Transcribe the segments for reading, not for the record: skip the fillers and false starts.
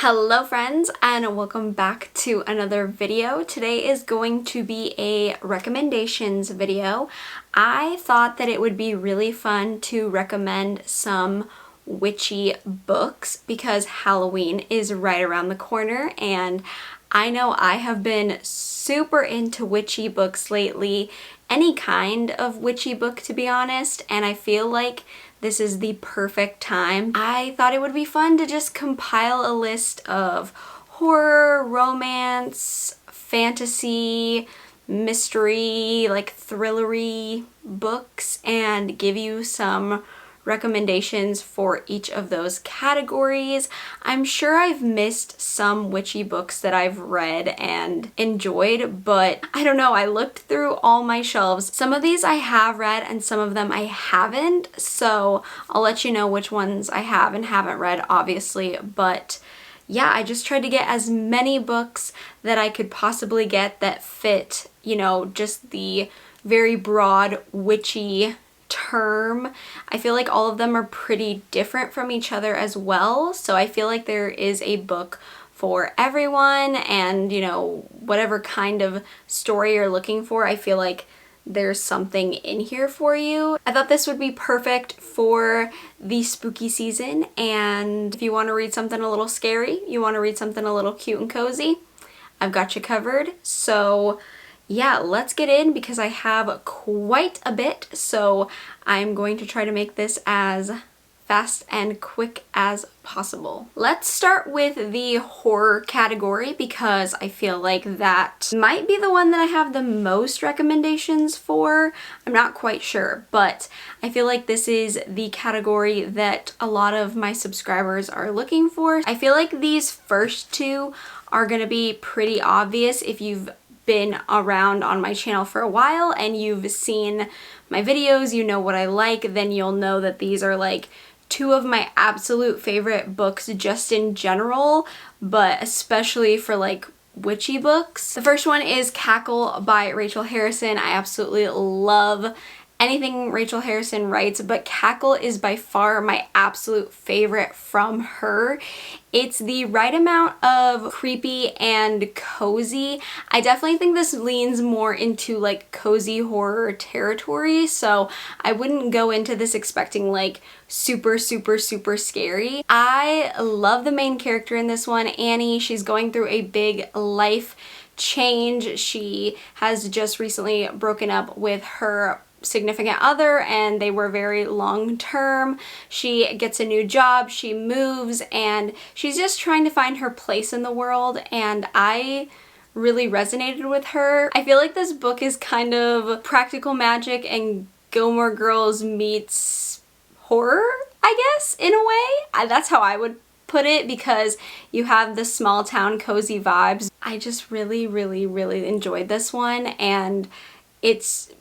Hello friends, and welcome back to another video. Today is going to be a recommendations video. I thought that it would be really fun to recommend some witchy books because Halloween is right around the corner, and I know I have been super into witchy books lately, any kind of witchy book to be honest, and I feel like this is the perfect time. I thought it would be fun to just compile a list of horror, romance, fantasy, mystery, like thrillery books and give you some recommendations for each of those categories. I'm sure I've missed some witchy books that I've read and enjoyed, but I don't know, I looked through all my shelves. Some of these I have read and some of them I haven't, so I'll let you know which ones I have and haven't read, obviously, but yeah, I just tried to get as many books that I could possibly get that fit, you know, just the very broad witchy term. I feel like all of them are pretty different from each other as well, so I feel like there is a book for everyone, and you know, whatever kind of story you're looking for, I feel like there's something in here for you. I thought this would be perfect for the spooky season, and if you want to read something a little scary, you want to read something a little cute and cozy, I've got you covered. So yeah, let's get in because I have quite a bit, so I'm going to try to make this as fast and quick as possible. Let's start with the horror category because I feel like that might be the one that I have the most recommendations for. I'm not quite sure, but I feel like this is the category that a lot of my subscribers are looking for. I feel like these first two are gonna be pretty obvious if you've been around on my channel for a while and you've seen my videos, you know what I like, then you'll know that these are like two of my absolute favorite books just in general, but especially for like witchy books. The first one is Cackle by Rachel Harrison. I absolutely love anything Rachel Harrison writes, but Cackle is by far my absolute favorite from her. It's the right amount of creepy and cozy. I definitely think this leans more into like cozy horror territory, so I wouldn't go into this expecting like super scary. I love the main character in this one, Annie. She's going through a big life change. She has just recently broken up with her significant other and they were very long term. She gets a new job, she moves, and she's just trying to find her place in the world, and I really resonated with her. I feel like this book is kind of practical magic and Gilmore Girls meets horror, I guess, in a way. That's how I would put it because you have the small town cozy vibes. I just really enjoyed this one, and it's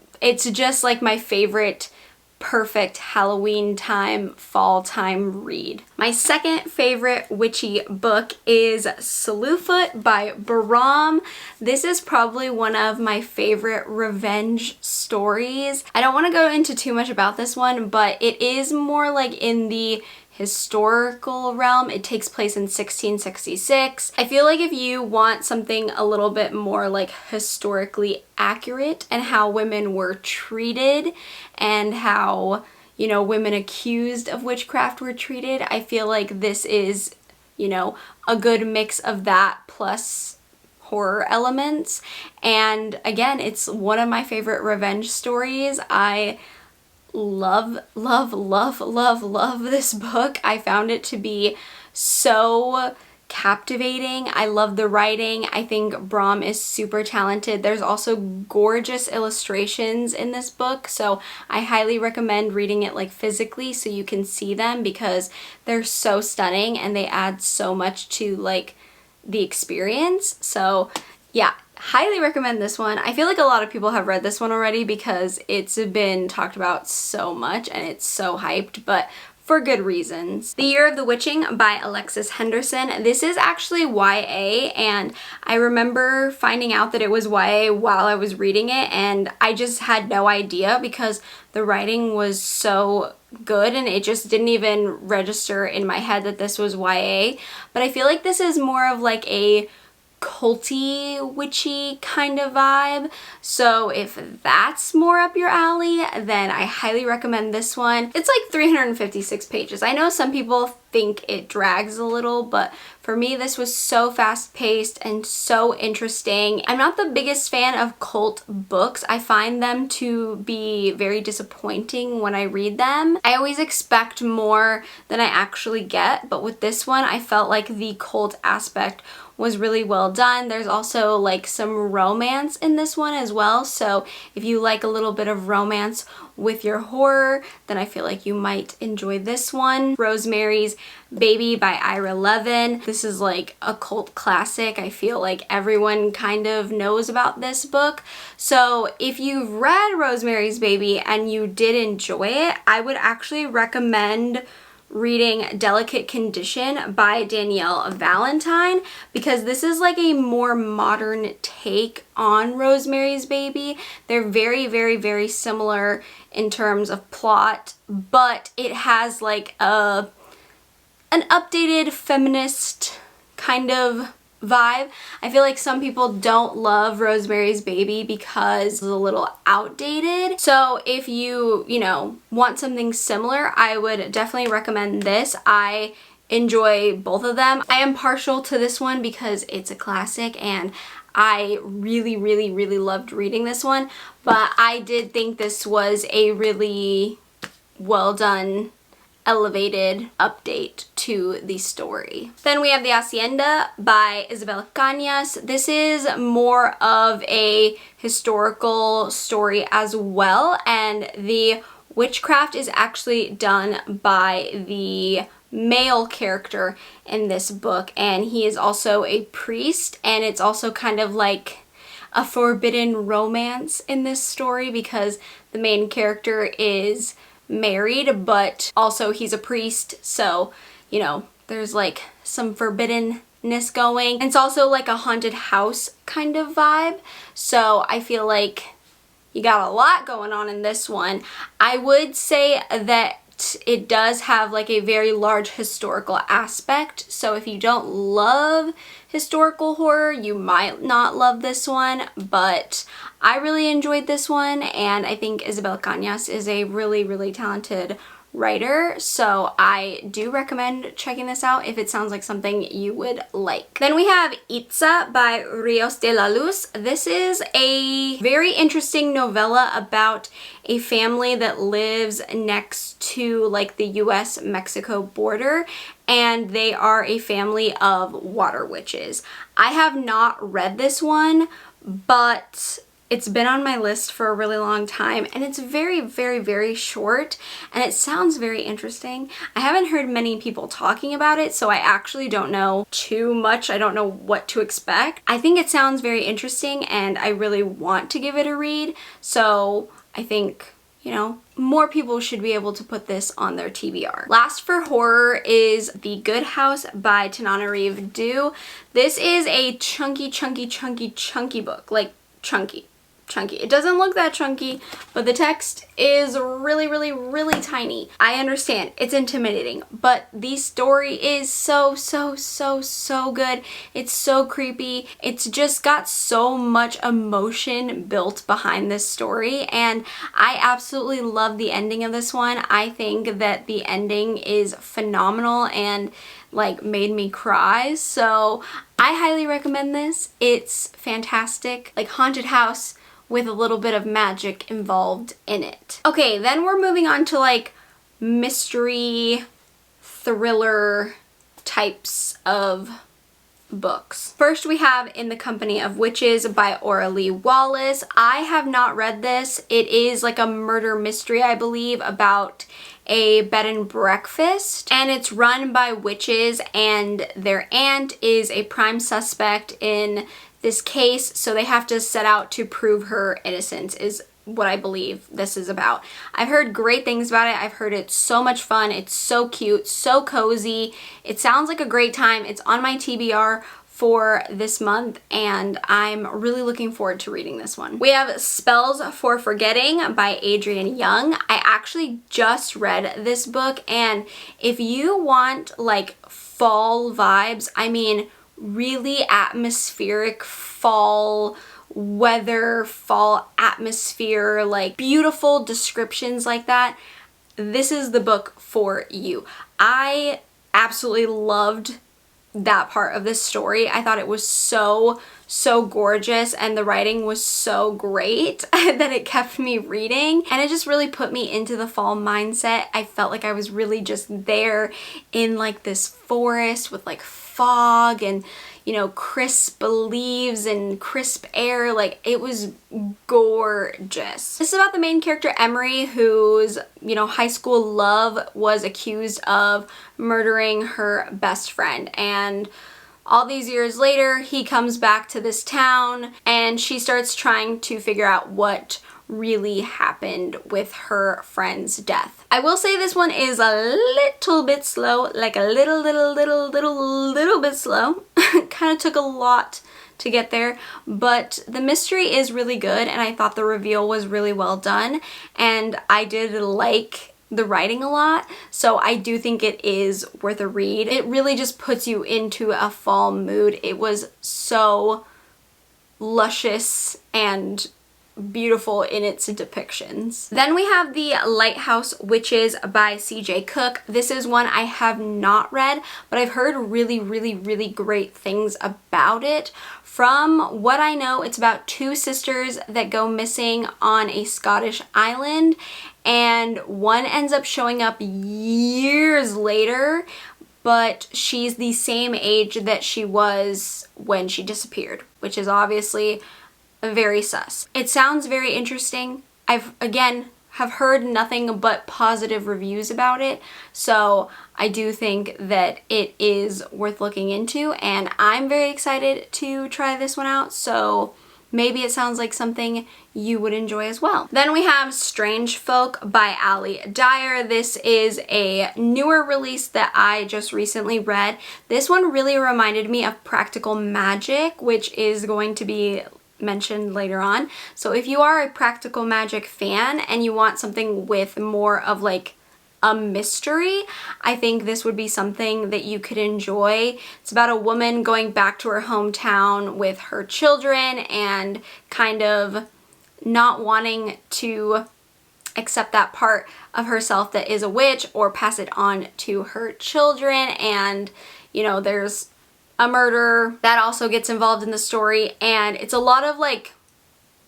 just like my favorite perfect Halloween time, fall time read. My second favorite witchy book is Slewfoot by Baram. This is probably one of my favorite revenge stories. I don't want to go into too much about this one, but it is more like in the historical realm. It takes place in 1666. I feel like if you want something a little bit more like historically accurate and how women were treated and how, you know, women accused of witchcraft were treated, I feel like this is, you know, a good mix of that plus horror elements. And again, it's one of my favorite revenge stories. I love this book. I found it to be so captivating. I love the writing. I think Bram is super talented. There's also gorgeous illustrations in this book, so I highly recommend reading it like physically so you can see them because they're so stunning and they add so much to like the experience. So yeah, highly recommend this one. I feel like a lot of people have read this one already because it's been talked about so much and it's so hyped, but for good reasons. The Year of the Witching by Alexis Henderson. This is actually YA, and I remember finding out that it was YA while I was reading it, and I just had no idea because the writing was so good and it just didn't even register in my head that this was YA. But I feel like this is more of like a culty, witchy kind of vibe. So if that's more up your alley, then I highly recommend this one. It's like 356 pages. I know some people think it drags a little, but for me this was so fast-paced and so interesting. I'm not the biggest fan of cult books. I find them to be very disappointing when I read them. I always expect more than I actually get, but with this one I felt like the cult aspect was really well done. There's also like some romance in this one as well, so if you like a little bit of romance with your horror, then I feel like you might enjoy this one. Rosemary's Baby by Ira Levin. This is like a cult classic. I feel like everyone kind of knows about this book. So if you've read Rosemary's Baby and you did enjoy it, I would actually recommend reading Delicate Condition by Danielle Valentine, because this is like a more modern take on Rosemary's Baby. They're very, very, very similar in terms of plot, but it has like an updated feminist kind of vibe. I feel like some people don't love Rosemary's Baby because it's a little outdated. So if you know, want something similar, I would definitely recommend this. I enjoy both of them. I am partial to this one because it's a classic and I really, really, really loved reading this one, but I did think this was a really well done, elevated update to the story. Then we have The Hacienda by Isabel Cañas. This is more of a historical story as well, and the witchcraft is actually done by the male character in this book, and he is also a priest, and it's also kind of like a forbidden romance in this story because the main character is married, but also he's a priest, so you know, there's like some forbiddenness going. And it's also like a haunted house kind of vibe, so I feel like you got a lot going on in this one. I would say that it does have like a very large historical aspect, so if you don't love historical horror, you might not love this one, but I really enjoyed this one, and I think Isabel Cañas is a really, really talented writer, so I do recommend checking this out if it sounds like something you would like. Then we have Itza by Rios de la Luz. This is a very interesting novella about a family that lives next to like the US-Mexico border, and they are a family of water witches. I have not read this one, but it's been on my list for a really long time, and it's very, very, very short, and it sounds very interesting. I haven't heard many people talking about it, so I actually don't know too much. I don't know what to expect. I think it sounds very interesting, and I really want to give it a read, so I think, you know, more people should be able to put this on their TBR. Last for horror is The Good House by Tananarive Due. This is a chunky, chunky, chunky, chunky book. Like, chunky. It doesn't look that chunky, but the text is really, really, really tiny. I understand it's intimidating, but the story is so, so, so, so good. It's so creepy. It's just got so much emotion built behind this story, and I absolutely love the ending of this one. I think that the ending is phenomenal and like made me cry, so I highly recommend this. It's fantastic, like haunted house with a little bit of magic involved in it. Okay, then we're moving on to like mystery, thriller types of books. First we have In the Company of Witches by Aurelie Wallace. I have not read this. It is like a murder mystery, I believe, about a bed and breakfast, and it's run by witches, and their aunt is a prime suspect in this case, so they have to set out to prove her innocence is what I believe this is about. I've heard great things about it. I've heard it's so much fun. It's so cute, so cozy. It sounds like a great time. It's on my TBR for this month, and I'm really looking forward to reading this one. We have Spells for Forgetting by Adrienne Young. I actually just read this book, and if you want like fall vibes, I mean really atmospheric fall weather, fall atmosphere, like beautiful descriptions like that, this is the book for you. I absolutely loved that part of this story. I thought it was so gorgeous, and the writing was so great that it kept me reading, and it just really put me into the fall mindset. I felt like I was really just there in like this forest with like fog and, you know, crisp leaves and crisp air. Like, it was gorgeous. This is about the main character Emery, whose, you know, high school love was accused of murdering her best friend, and all these years later he comes back to this town and she starts trying to figure out what really happened with her friend's death. I will say this one is a little bit slow, like a little bit slow. Kind of took a lot to get there, but the mystery is really good, and I thought the reveal was really well done, and I did like the writing a lot, so I do think it is worth a read. It really just puts you into a fall mood. It was so luscious and beautiful in its depictions. Then we have The Lighthouse Witches by C.J. Cook. This is one I have not read, but I've heard really great things about it. From what I know, it's about two sisters that go missing on a Scottish island, and one ends up showing up years later, but she's the same age that she was when she disappeared, which is obviously very sus. It sounds very interesting. I've, again, have heard nothing but positive reviews about it, so I do think that it is worth looking into, and I'm very excited to try this one out, so maybe it sounds like something you would enjoy as well. Then we have Strange Folk by Ali Dyer. This is a newer release that I just recently read. This one really reminded me of Practical Magic, which is going to be mentioned later on. So if you are a Practical Magic fan and you want something with more of like a mystery, I think this would be something that you could enjoy. It's about a woman going back to her hometown with her children and kind of not wanting to accept that part of herself that is a witch or pass it on to her children, and you know, there's a murder that also gets involved in the story, and it's a lot of like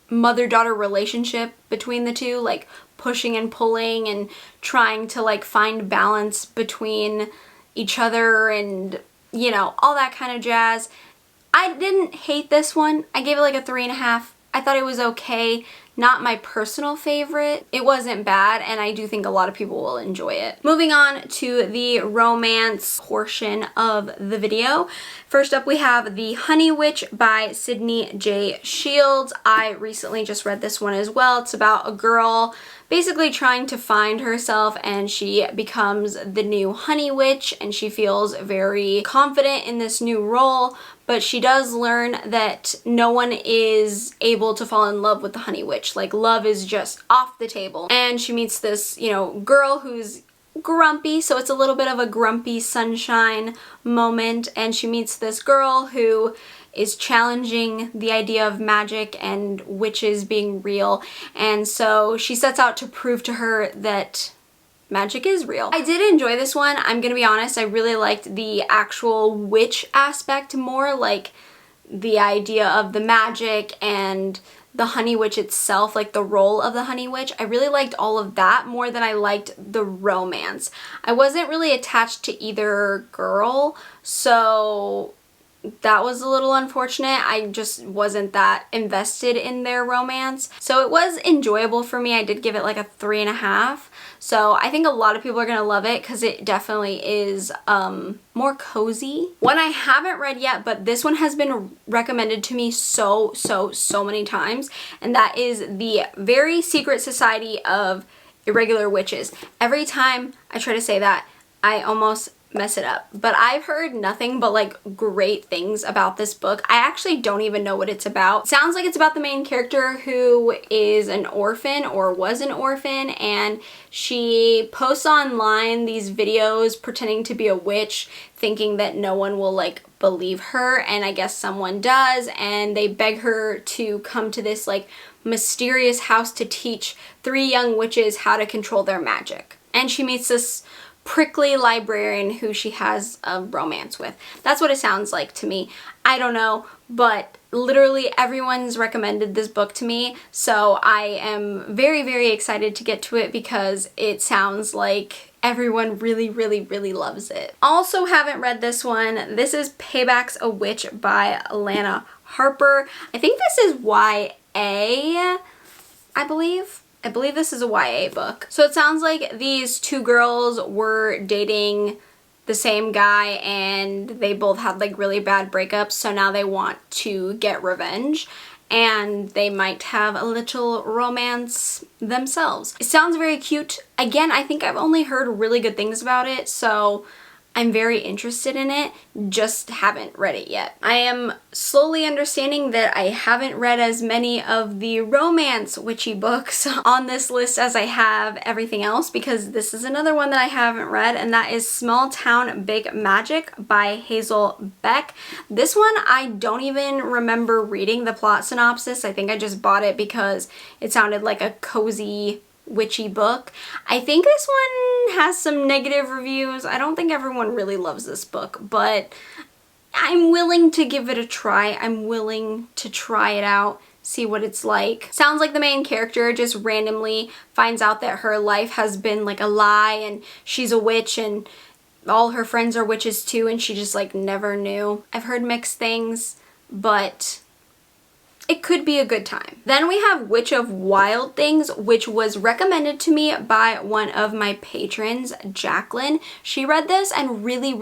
mother-daughter relationship between the two, like pushing and pulling and trying to like find balance between each other and, you know, all that kind of jazz. I didn't hate this one. I gave it like a 3.5. I thought it was okay. Not my personal favorite. It wasn't bad, and I do think a lot of people will enjoy it. Moving on to the romance portion of the video. First up, we have The Honey Witch by Sydney J. Shields. I recently just read this one as well. It's about a girl basically trying to find herself, and she becomes the new Honey Witch, and she feels very confident in this new role, but she does learn that no one is able to fall in love with the Honey Witch. Like, love is just off the table. And she meets this, you know, girl who's grumpy, so it's a little bit of a grumpy sunshine moment, and she meets this girl who is challenging the idea of magic and witches being real, and so she sets out to prove to her that magic is real. I did enjoy this one. I'm gonna be honest, I really liked the actual witch aspect more, like the idea of the magic and the Honey Witch itself, like the role of the Honey Witch. I really liked all of that more than I liked the romance. I wasn't really attached to either girl, so that was a little unfortunate. I just wasn't that invested in their romance. So it was enjoyable for me. I did give it like a 3.5. So I think a lot of people are gonna love it because it definitely is more cozy. One I haven't read yet, but this one has been recommended to me so many times, and that is The Very Secret Society of Irregular Witches. Every time I try to say that, I almost mess it up, but I've heard nothing but like great things about this book. I actually don't even know what it's about. It sounds like it's about the main character who is an orphan or was an orphan, and she posts online these videos pretending to be a witch, thinking that no one will like believe her, and I guess someone does, and they beg her to come to this like mysterious house to teach 3 young witches how to control their magic. And she meets this prickly librarian who she has a romance with. That's what it sounds like to me. I don't know, but literally everyone's recommended this book to me, so I am very excited to get to it because it sounds like everyone really loves it. Also haven't read this one. This is Payback's a Witch by Lana Harper. I think this is YA, I believe. I believe this is a YA book. So it sounds like these 2 girls were dating the same guy and they both had like really bad breakups, so now they want to get revenge and they might have a little romance themselves. It sounds very cute. Again, I think I've only heard really good things about it, so I'm very interested in it, just haven't read it yet. I am slowly understanding that I haven't read as many of the romance witchy books on this list as I have everything else, because this is another one that I haven't read, and that is Small Town Big Magic by Hazel Beck. This one I don't even remember reading the plot synopsis. I think I just bought it because it sounded like a cozy witchy book. I think this one has some negative reviews. I don't think everyone really loves this book, but I'm willing to give it a try. I'm willing to try it out, see what it's like. Sounds like the main character just randomly finds out that her life has been like a lie and she's a witch and all her friends are witches too, and she just like never knew. I've heard mixed things, but it could be a good time. Then we have Witch of Wild Things, which was recommended to me by one of my patrons, Jacqueline. She read this and really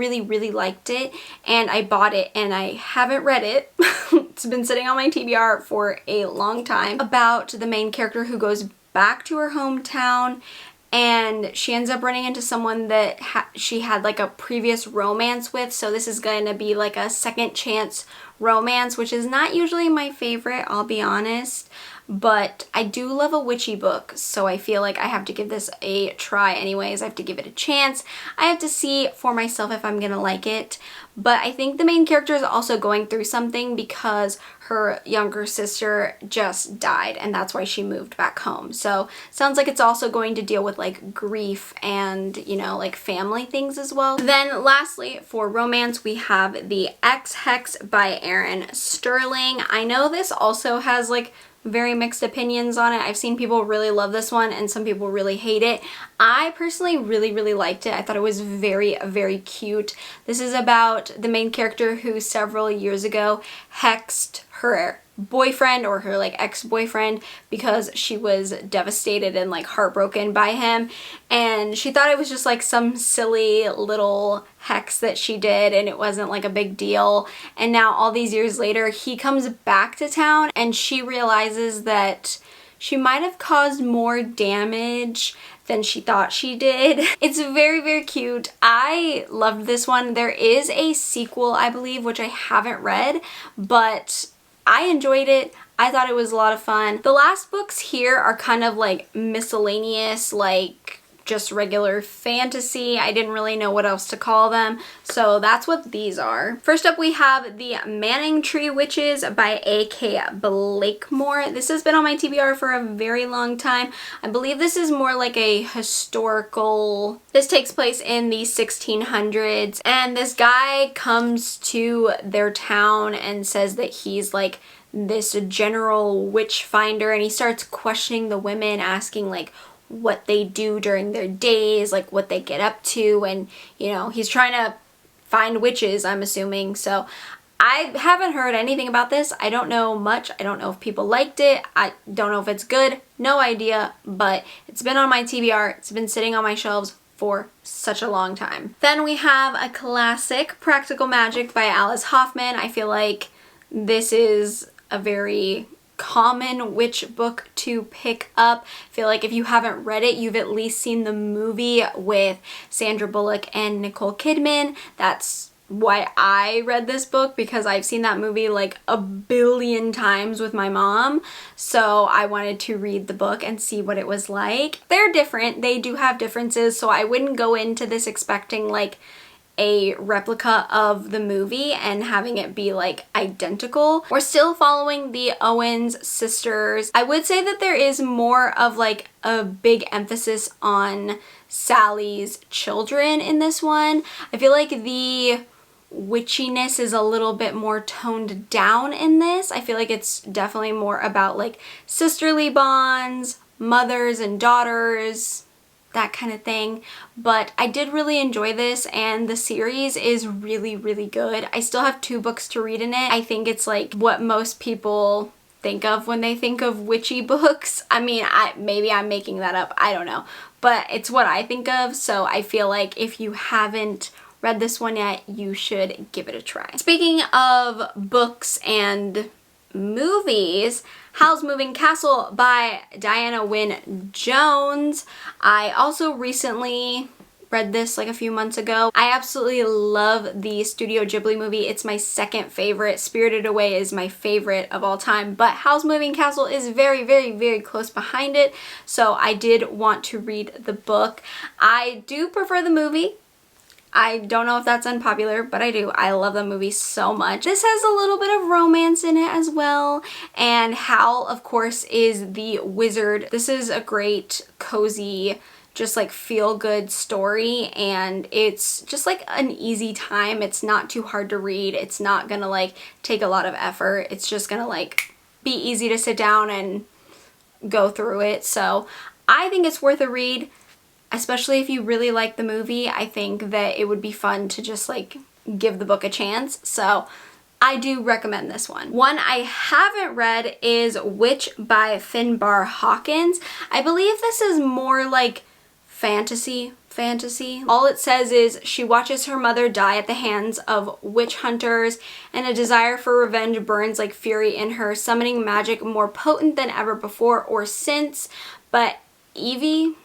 liked it, and I bought it and I haven't read it. It's been sitting on my TBR for a long time. About the main character who goes back to her hometown, and she ends up running into someone that she had like a previous romance with, so this is going to be like a second chance romance, which is not usually my favorite, I'll be honest, but I do love a witchy book, so I feel like I have to give this a try anyways. I have to give it a chance. I have to see for myself if I'm gonna like it, but I think the main character is also going through something because her younger sister just died, and that's why she moved back home. So sounds like it's also going to deal with like grief and, you know, like family things as well. Then lastly, for romance, we have The Ex-Hex by Erin Sterling. I know this also has like very mixed opinions on it. I've seen people really love this one and some people really hate it. I personally really liked it. I thought it was very cute. This is about the main character who several years ago hexed her boyfriend, or her like ex-boyfriend, because she was devastated and like heartbroken by him, and she thought it was just like some silly little hex that she did and it wasn't like a big deal. And now all these years later he comes back to town and she realizes that she might have caused more damage than she thought she did. It's very cute. I loved this one. There is a sequel, I believe, which I haven't read, but I enjoyed it. I thought it was a lot of fun. The last books here are kind of like miscellaneous, like just regular fantasy. I didn't really know what else to call them, so that's what these are. First up we have The Manning Tree Witches by A.K. Blakemore. This has been on my TBR for a very long time. I believe this is more like a historical... This takes place in the 1600s, and this guy comes to their town and says that he's like this general witch finder, and he starts questioning the women, asking like what they do during their days, like what they get up to, and you know, he's trying to find witches, I'm assuming. So I haven't heard anything about this. I don't know much. I don't know if people liked it. I don't know if it's good. No idea, but it's been on my TBR. It's been sitting on my shelves for such a long time. Then we have a classic, Practical Magic by Alice Hoffman. I feel like this is a very common witch book to pick up. I feel like if you haven't read it, you've at least seen the movie with Sandra Bullock and Nicole Kidman. That's why I read this book, because I've seen that movie like a billion times with my mom. So I wanted to read the book and see what it was like. They're different. They do have differences. So I wouldn't go into this expecting like a replica of the movie and having it be like identical. We're still following the Owens sisters. I would say that there is more of like a big emphasis on Sally's children in this one. I feel like the witchiness is a little bit more toned down in this. I feel like it's definitely more about like sisterly bonds, mothers and daughters, that kind of thing. But I did really enjoy this, and the series is really, really good. I still have 2 books to read in it. I think it's like what most people think of when they think of witchy books. I mean, maybe I'm making that up. I don't know. But it's what I think of, so I feel like if you haven't read this one yet, you should give it a try. Speaking of books and movies, Howl's Moving Castle by Diana Wynne Jones. I also recently read this like a few months ago. I absolutely love the Studio Ghibli movie. It's my second favorite. Spirited Away is my favorite of all time, but Howl's Moving Castle is very, very, very close behind it. So I did want to read the book. I do prefer the movie. I don't know if that's unpopular, but I do. I love the movie so much. This has a little bit of romance in it as well. And Howl, of course, is the wizard. This is a great, cozy, just like feel-good story. And it's just like an easy time. It's not too hard to read. It's not gonna like take a lot of effort. It's just gonna like be easy to sit down and go through it. So I think it's worth a read. Especially if you really like the movie, I think that it would be fun to just like give the book a chance. So I do recommend this one. One I haven't read is Witch by Finbar Hawkins. I believe this is more like fantasy. All it says is she watches her mother die at the hands of witch hunters, and a desire for revenge burns like fury in her, summoning magic more potent than ever before or since. But Evie,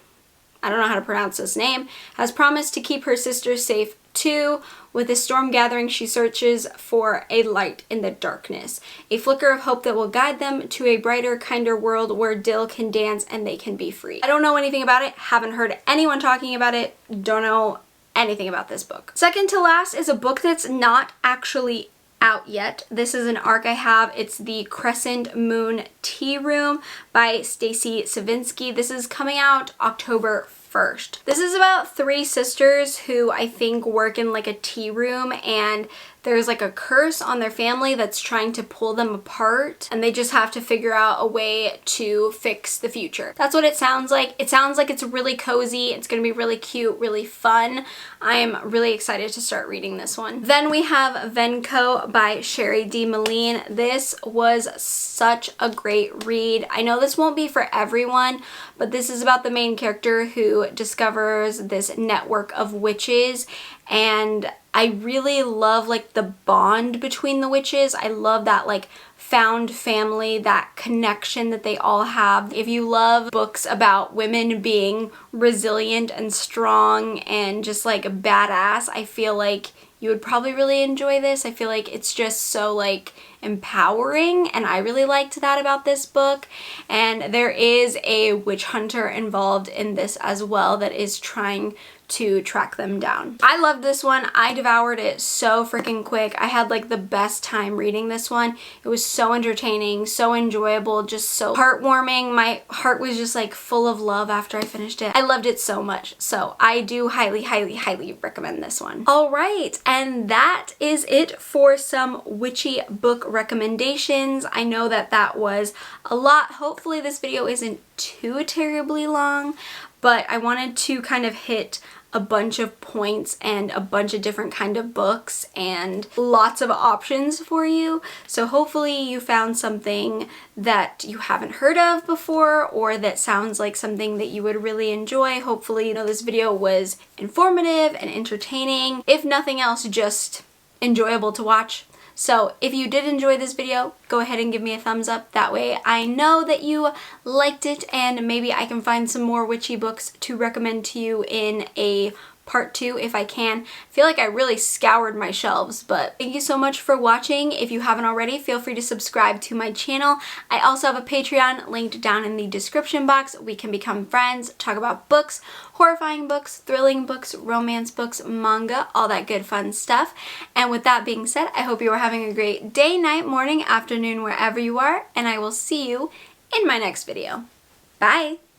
I don't know how to pronounce this name, has promised to keep her sister safe too. With a storm gathering, she searches for a light in the darkness, a flicker of hope that will guide them to a brighter, kinder world where Dill can dance and they can be free. I don't know anything about it, haven't heard anyone talking about it, don't know anything about this book. Second to last is a book that's not actually out yet. This is an ARC I have. It's the Crescent Moon Tea Room by Stacy Savinsky. This is coming out October 1st. This is about 3 sisters who I think work in like a tea room, and there's like a curse on their family that's trying to pull them apart, and they just have to figure out a way to fix the future. That's what it sounds like. It sounds like it's really cozy. It's gonna be really cute, really fun. I am really excited to start reading this one. Then we have Venko by Sherry D. Moline. This was such a great read. I know this won't be for everyone, but this is about the main character who discovers this network of witches, and I really love like the bond between the witches. I love that like found family, that connection that they all have. If you love books about women being resilient and strong and just like badass, I feel like you would probably really enjoy this. I feel like it's just so like empowering, and I really liked that about this book. And there is a witch hunter involved in this as well that is trying to track them down. I loved this one. I devoured it so freaking quick. I had like the best time reading this one. It was so entertaining, so enjoyable, just so heartwarming. My heart was just like full of love after I finished it. I loved it so much. So I do highly, highly, highly recommend this one. All right, and that is it for some witchy book recommendations. I know that that was a lot. Hopefully this video isn't too terribly long, but I wanted to kind of hit a bunch of points and a bunch of different kind of books and lots of options for you. So hopefully you found something that you haven't heard of before or that sounds like something that you would really enjoy. Hopefully, you know, this video was informative and entertaining. If nothing else, just enjoyable to watch. So if you did enjoy this video, go ahead and give me a thumbs up. That way I know that you liked it and maybe I can find some more witchy books to recommend to you in a part 2 if I can. I feel like I really scoured my shelves, but thank you so much for watching. If you haven't already, feel free to subscribe to my channel. I also have a Patreon linked down in the description box. We can become friends, talk about books, horrifying books, thrilling books, romance books, manga, all that good fun stuff. And with that being said, I hope you are having a great day, night, morning, afternoon, wherever you are, and I will see you in my next video. Bye!